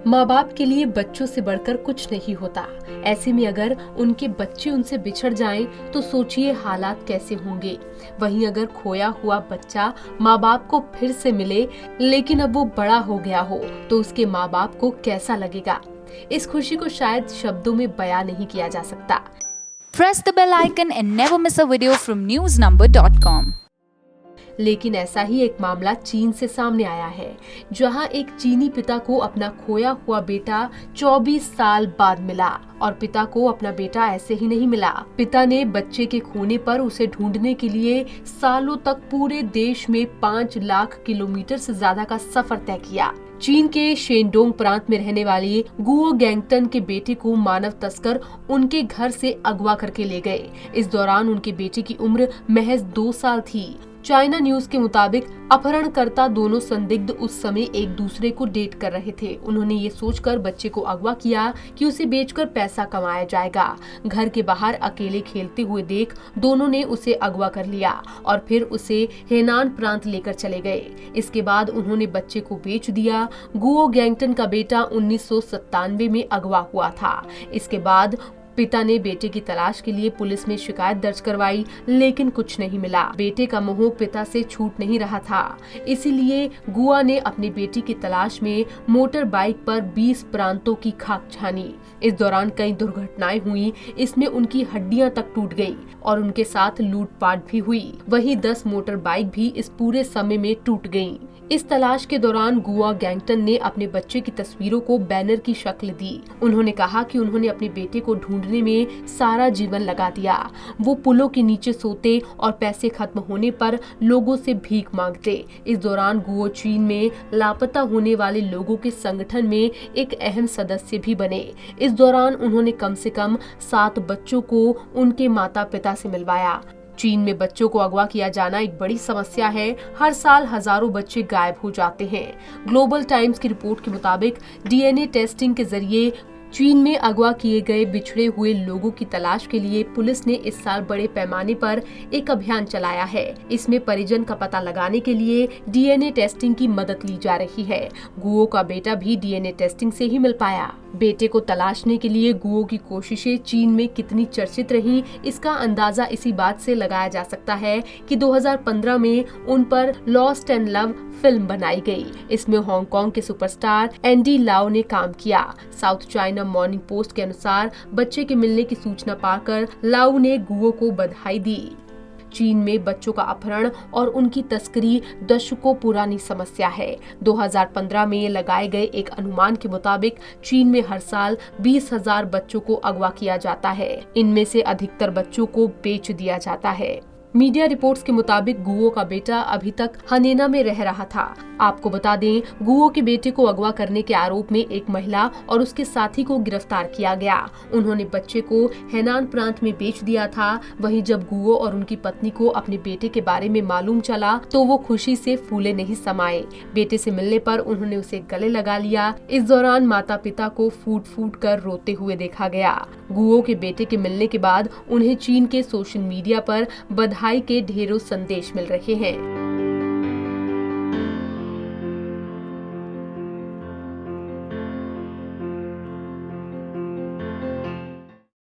माँ बाप के लिए बच्चों से बढ़कर कुछ नहीं होता। ऐसे में अगर उनके बच्चे उनसे बिछड़ जाएं, तो सोचिए हालात कैसे होंगे। वहीं अगर खोया हुआ बच्चा माँ बाप को फिर से मिले, लेकिन अब वो बड़ा हो गया हो, तो उसके माँ बाप को कैसा लगेगा। इस खुशी को शायद शब्दों में बयां नहीं किया जा सकता। Press the bell icon and never miss a video from newsnumber.com. लेकिन ऐसा ही एक मामला चीन से सामने आया है, जहां एक चीनी पिता को अपना खोया हुआ बेटा 24 साल बाद मिला। और पिता को अपना बेटा ऐसे ही नहीं मिला। पिता ने बच्चे के खोने पर उसे ढूंढने के लिए सालों तक पूरे देश में 5 लाख किलोमीटर से ज्यादा का सफर तय किया। चीन के शेनडोंग प्रांत में रहने वाले गुओ गैंगटन के बेटे को मानव तस्कर उनके घर से अगवा करके ले गए। इस दौरान उनके बेटे की उम्र महज 2 साल थी। चाइना न्यूज के मुताबिक अपहरणकर्ता दोनों संदिग्ध उस समय एक दूसरे को डेट कर रहे थे। उन्होंने ये सोचकर बच्चे को अगवा किया कि उसे बेचकर पैसा कमाया जाएगा। घर के बाहर अकेले खेलते हुए देख दोनों ने उसे अगवा कर लिया और फिर उसे हेनान प्रांत लेकर चले गए। इसके बाद उन्होंने बच्चे को बेच दिया। गुओ गैंगटन का बेटा 1997 में अगवा हुआ था। इसके बाद पिता ने बेटे की तलाश के लिए पुलिस में शिकायत दर्ज करवाई, लेकिन कुछ नहीं मिला। बेटे का मोह पिता से छूट नहीं रहा था, इसीलिए गुआ ने अपने बेटे की तलाश में मोटर बाइक पर 20 प्रांतों की खाक छानी। इस दौरान कई दुर्घटनाएं हुई। इसमें उनकी हड्डियां तक टूट गई और उनके साथ लूटपाट भी हुई। वहीं 10 मोटर बाइक भी इस पूरे समय में टूट गयी। इस तलाश के दौरान गुआ गैंगटन ने अपने बच्चे की तस्वीरों को बैनर की शक्ल दी। उन्होंने कहा कि उन्होंने अपने बेटे को ढूंढने में सारा जीवन लगा दिया। वो पुलों के नीचे सोते और पैसे खत्म होने पर लोगों से भीख मांगते। इस दौरान गुओ चीन में लापता होने वाले लोगों के संगठन में एक अहम सदस्य भी बने। इस दौरान उन्होंने कम से कम 7 बच्चों को उनके माता पिता से मिलवाया। चीन में बच्चों को अगवा किया जाना एक बड़ी समस्या है। हर साल हजारों बच्चे गायब हो जाते हैं। ग्लोबल टाइम्स की रिपोर्ट के मुताबिक डीएनए टेस्टिंग के जरिए चीन में अगवा किए गए बिछड़े हुए लोगों की तलाश के लिए पुलिस ने इस साल बड़े पैमाने पर एक अभियान चलाया है। इसमें परिजन का पता लगाने के लिए डीएनए टेस्टिंग की मदद ली जा रही है। गुओ का बेटा भी डीएनए टेस्टिंग से ही मिल पाया। बेटे को तलाशने के लिए गुओ की कोशिशें चीन में कितनी चर्चित रहीं, इसका अंदाजा इसी बात से लगाया जा सकता है कि 2015 में उन पर लॉस्ट एंड लव फिल्म बनाई गई। इसमें हांगकांग के सुपरस्टार एंडी लाओ ने काम किया। साउथ चाइना मॉर्निंग पोस्ट के अनुसार बच्चे के मिलने की सूचना पाकर लाओ ने गुओ को बधाई दी। चीन में बच्चों का अपहरण और उनकी तस्करी दशकों पुरानी समस्या है। 2015 में लगाए गए एक अनुमान के मुताबिक चीन में हर साल 20,000 बच्चों को अगवा किया जाता है। इनमें से अधिकतर बच्चों को बेच दिया जाता है। मीडिया रिपोर्ट्स के मुताबिक गुओ का बेटा अभी तक हनेना में रह रहा था। आपको बता दें, गुओ के बेटे को अगवा करने के आरोप में एक महिला और उसके साथी को गिरफ्तार किया गया। उन्होंने बच्चे को हेनान प्रांत में बेच दिया था। वहीं जब गुओ और उनकी पत्नी को अपने बेटे के बारे में मालूम चला तो वो खुशी से फूले नहीं समाये। बेटे से मिलने पर उन्होंने उसे गले लगा लिया। इस दौरान माता पिता को फूट फूट कर रोते हुए देखा गया। गुओ के बेटे के मिलने के बाद उन्हें चीन के सोशल मीडिया पर बधाई के ढेरों संदेश मिल रहे हैं।